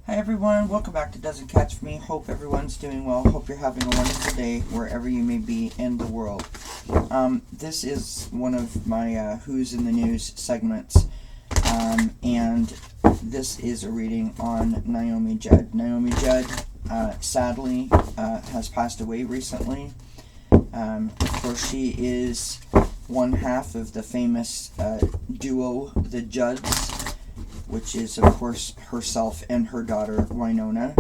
Hi everyone, welcome back to Dozen Cats for me. Hope everyone's doing well. Hope you're having a wonderful day wherever you may be in the world. This is one of my Who's in the News segments, and this is a reading on Naomi Judd. Naomi Judd, sadly, has passed away recently. Of course, she is one half of the famous duo, the Judds, which is, of course, herself and her daughter, Winona.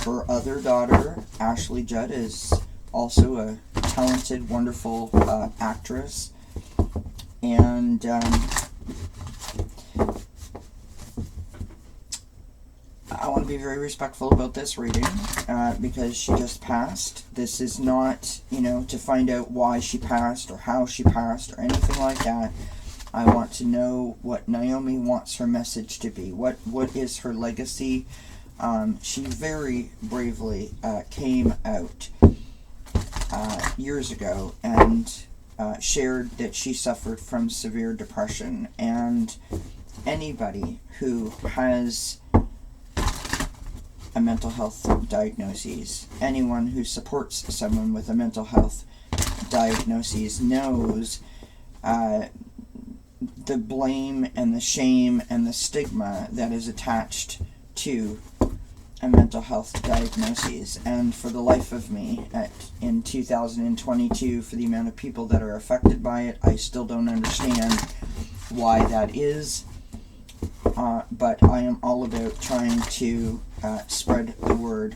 Her other daughter, Ashley Judd, is also a talented, wonderful actress. And I want to be very respectful about this reading because she just passed. This is not, to find out why she passed or how she passed or anything like that. I want to know what Naomi wants her message to be. What is her legacy? She very bravely came out years ago and shared that she suffered from severe depression. And anybody who has a mental health diagnosis, anyone who supports someone with a mental health diagnosis knows the blame and the shame and the stigma that is attached to a mental health diagnosis. And for the life of me, in 2022, for the amount of people that are affected by it, I still don't understand why that is. But I am all about trying to spread the word,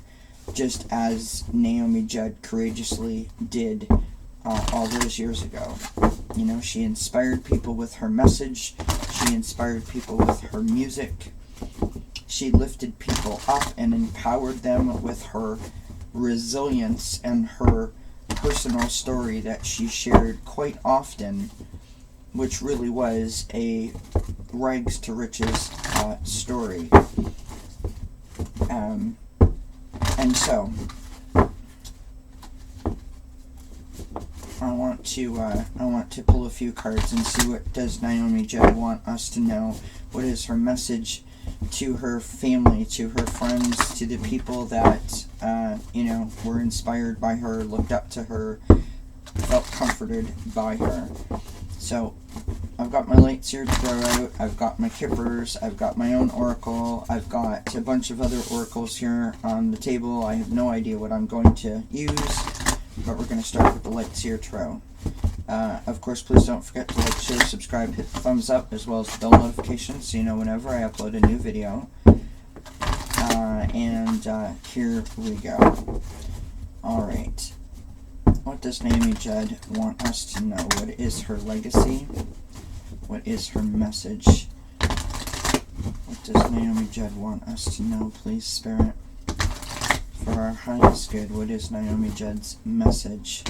just as Naomi Judd courageously did all those years ago. She inspired people with her message. She inspired people with her music. She lifted people up and empowered them with her resilience and her personal story that she shared quite often, which really was a rags to riches story. And so I want to pull a few cards and see what does Naomi Judd want us to know. What is her message to her family, to her friends, to the people that were inspired by her, looked up to her, felt comforted by her. So I've got my lights here to throw out. I've got my kippers. I've got my own oracle. I've got a bunch of other oracles here on the table. I have no idea what I'm going to use, but we're going to start with the lights here tarot. Of course, please don't forget to like, share, subscribe, hit the thumbs up, as well as the bell notifications so you know whenever I upload a new video. And here we go. Alright. What does Naomi Judd want us to know? What is her legacy? What is her message? What does Naomi Judd want us to know, please, Spirit? For our highest good, what is Naomi Judd's message?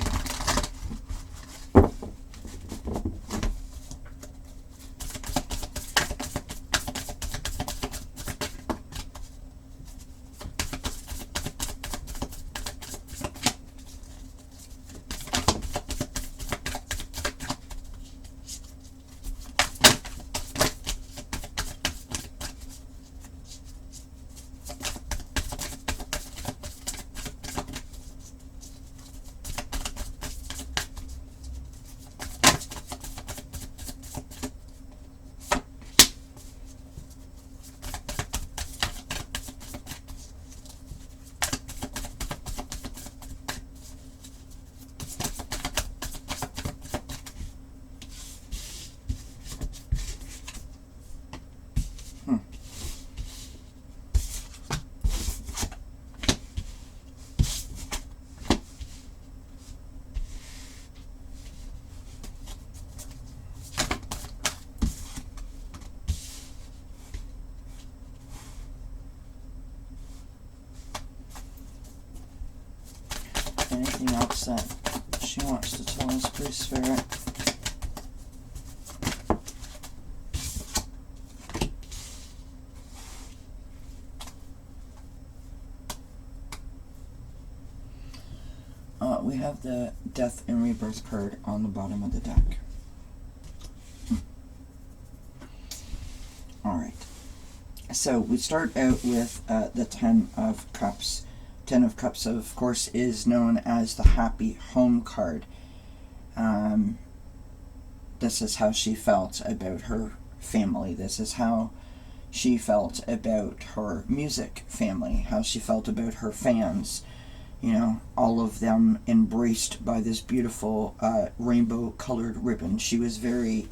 Anything else that she wants to tell us, please, Spirit? We have the Death and Rebirth card on the bottom of the deck. So we start out with the Ten of Cups. Ten of Cups, of course, is known as the happy home card. This is how she felt about her family. This is how she felt about her music family, how she felt about her fans. You know, all of them embraced by this beautiful rainbow-colored ribbon. She was very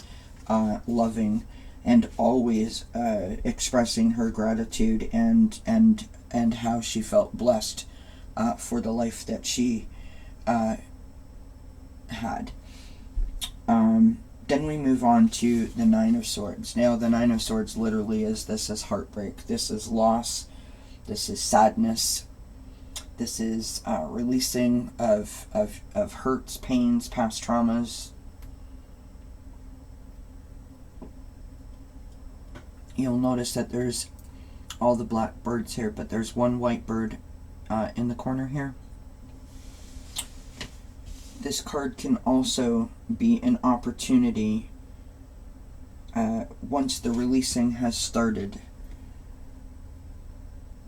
loving and always expressing her gratitude and how she felt blessed for the life that she had. Then we move on to the Nine of Swords. Now, the Nine of Swords literally this is heartbreak. This is loss. This is sadness. This is releasing of hurts, pains, past traumas. You'll notice that there's all the black birds here, but there's one white bird in the corner here. This card can also be an opportunity once the releasing has started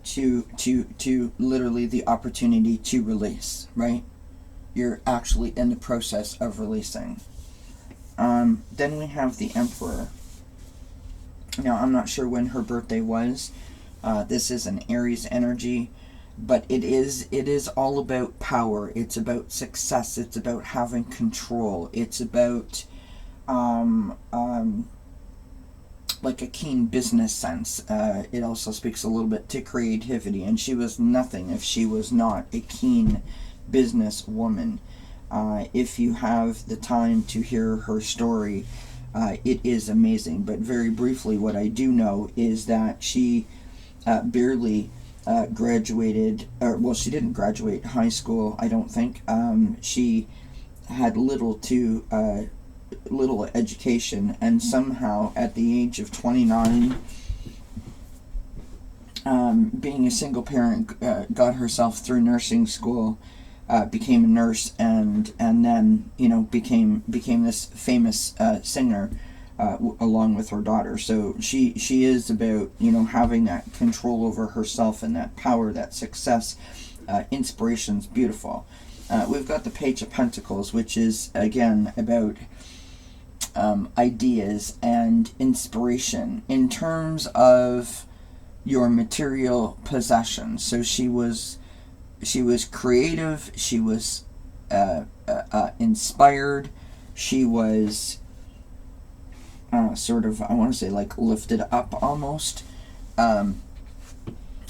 to literally the opportunity to release, right? You're actually in the process of releasing. Then we have the Emperor. Now, I'm not sure when her birthday was. This is an Aries energy. But it is all about power. It's about success. It's about having control. It's about like a keen business sense. It also speaks a little bit to creativity, and she was nothing if she was not a keen business woman. If you have the time to hear her story, it is amazing. But very briefly, what I do know is that she barely graduated, or well, she didn't graduate high school, I don't think. She had little education, and somehow at the age of 29, being a single parent, got herself through nursing school, became a nurse, and then became this famous singer. Along with her daughter. So she is about having that control over herself and that power, that success. Inspiration's beautiful. We've got the Page of Pentacles, which is again about ideas and inspiration in terms of your material possessions. So she was creative. She was inspired. She was sort of, I want to say, like lifted up almost,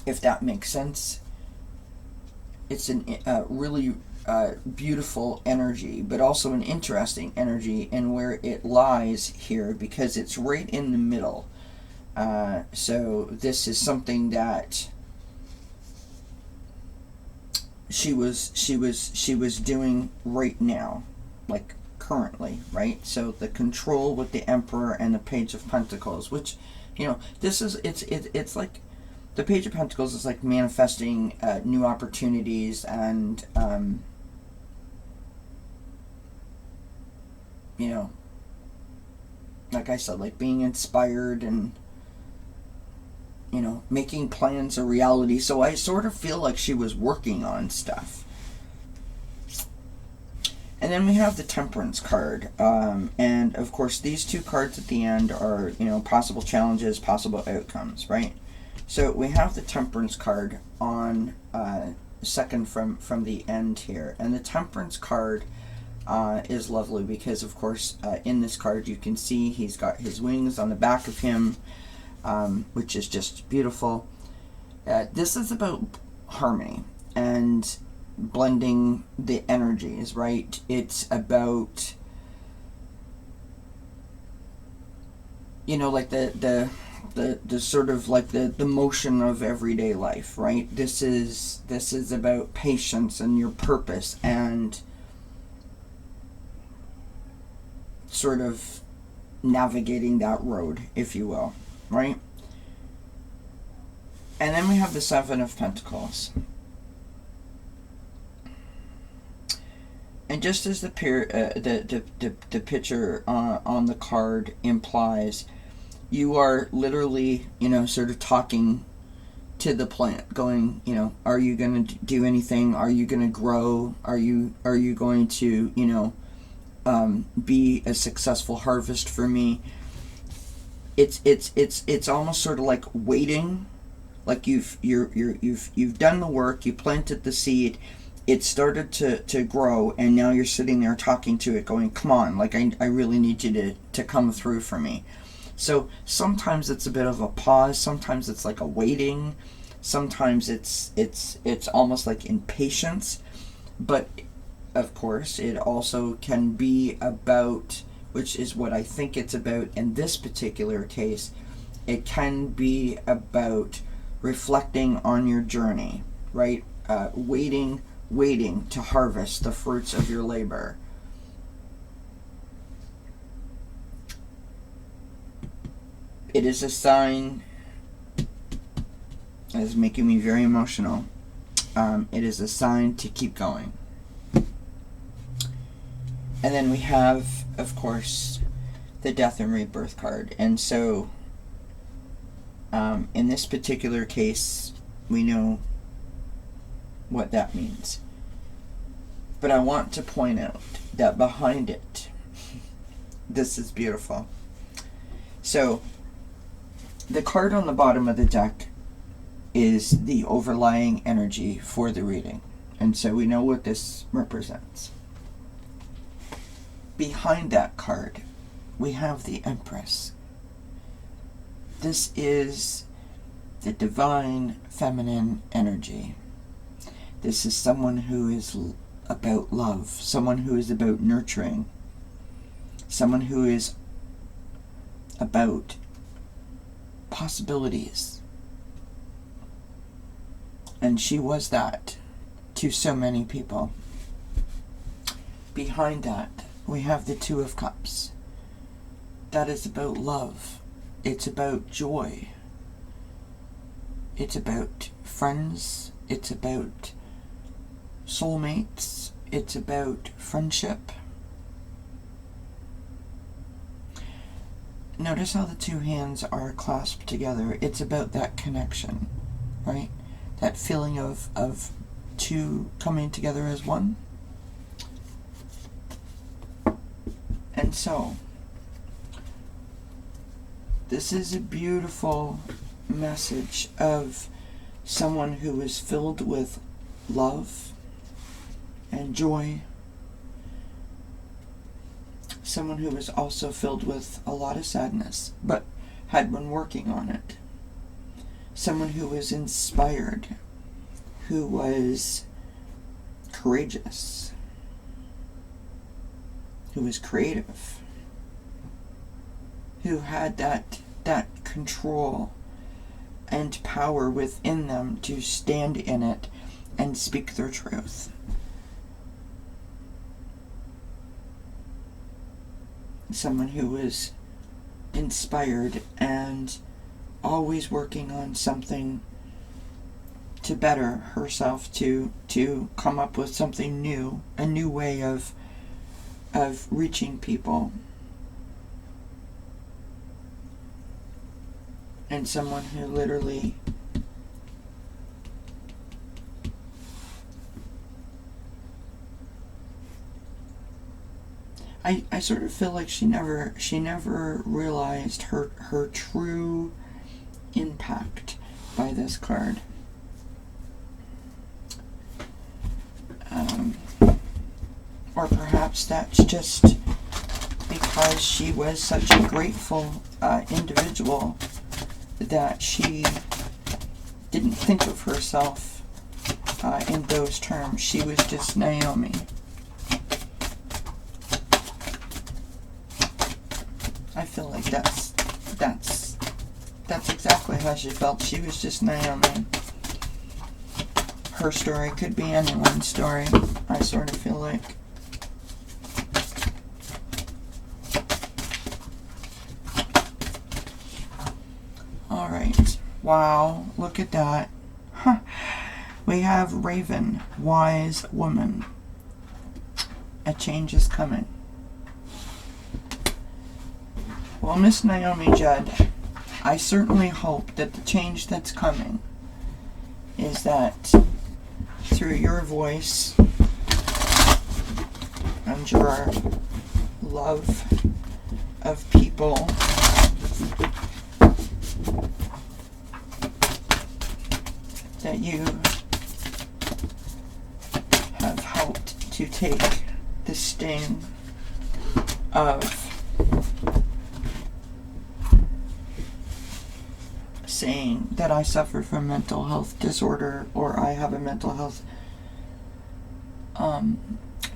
if that makes sense. It's a really beautiful energy, but also an interesting energy in where it lies here, because it's right in the middle. So this is something that she was doing right now, like currently, right? So the control with the Emperor and the Page of Pentacles, which this is it's like the Page of Pentacles is like manifesting new opportunities and like I said, like being inspired and making plans a reality. So I sort of feel like she was working on stuff. And then we have the Temperance card. And of course, these two cards at the end are, possible challenges, possible outcomes, right? So we have the Temperance card on second from the end here. And the Temperance card is lovely because, of course, in this card you can see he's got his wings on the back of him, which is just beautiful. This is about harmony and blending the energies, right? It's about like the sort of like the motion of everyday life, right? This is about patience and your purpose and sort of navigating that road, if you will, right? And then we have the Seven of Pentacles. And just as the picture on the card implies, you are literally, sort of talking to the plant, going, are you going to do anything? Are you going to grow? Are you going to, be a successful harvest for me? It's almost sort of like waiting, like you've done the work, you planted the seed, it started to grow, and now you're sitting there talking to it, going, come on, like I really need you to come through for me. So sometimes it's a bit of a pause, sometimes it's like a waiting, sometimes it's almost like impatience, but of course it also can be about, which is what I think it's about in this particular case, it can be about reflecting on your journey, right? Waiting to harvest the fruits of your labor. It is a sign, that is making me very emotional. It is a sign to keep going. And then we have, of course, the death and rebirth card. And so, in this particular case, we know what that means. But I want to point out that behind it, this is beautiful. So, the card on the bottom of the deck is the overlying energy for the reading. And so we know what this represents. Behind that card, we have the Empress. This is the divine feminine energy. This is someone who is about love, someone who is about nurturing, someone who is about possibilities. And she was that to so many people. Behind that, we have the Two of Cups. That is about love. It's about joy. It's about friends. It's about soulmates. It's about friendship. Notice how the two hands are clasped together. It's about that connection, right? That feeling of two coming together as one. And so, this is a beautiful message of someone who is filled with love and joy. Someone who is also filled with a lot of sadness, but had been working on it. Someone who was inspired, who was courageous, who was creative, who had that control and power within them to stand in it and speak their truth. Someone who was inspired and always working on something to better herself, to come up with something new, a new way of reaching people. And someone who literally I sort of feel like she never realized her true impact by this card. Or perhaps that's just because she was such a grateful individual that she didn't think of herself in those terms. She was just Naomi. I feel like that's exactly how she felt. She was just Naomi. Her story could be anyone's story, I sort of feel like. Alright. Wow, look at that. Huh. We have Raven, wise woman. A change is coming. Well, Miss Naomi Judd, I certainly hope that the change that's coming is that through your voice and your love of people, that you have helped to take the sting of saying that I suffer from mental health disorder or I have a mental health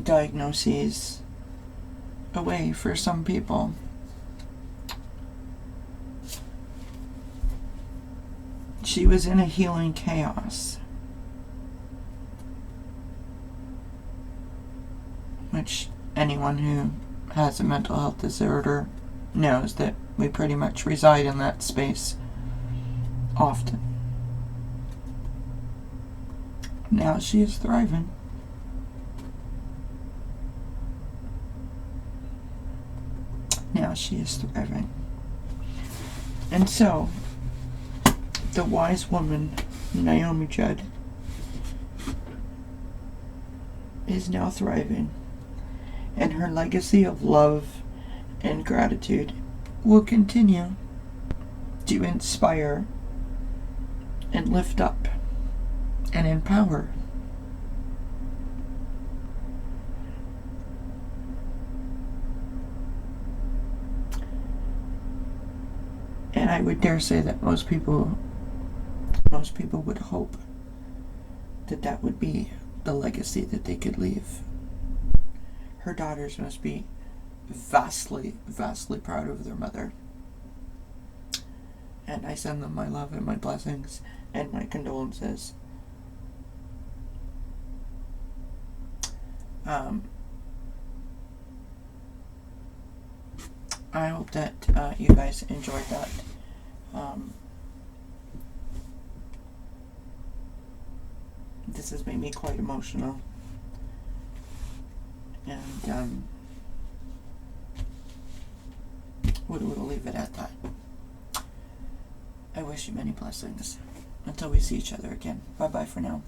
diagnoses away for some people. She was in a healing chaos, which anyone who has a mental health disorder knows that we pretty much reside in that space often. Now she is thriving. Now she is thriving. And so, the wise woman, Naomi Judd, is now thriving. And her legacy of love and gratitude will continue to inspire and lift up and empower. And I would dare say that most people would hope that that would be the legacy that they could leave. Her daughters must be vastly, vastly proud of their mother. And I send them my love and my blessings and my condolences. I hope that you guys enjoyed that. This has made me quite emotional. And we'll leave it at that. I wish you many blessings. Until we see each other again. Bye-bye for now.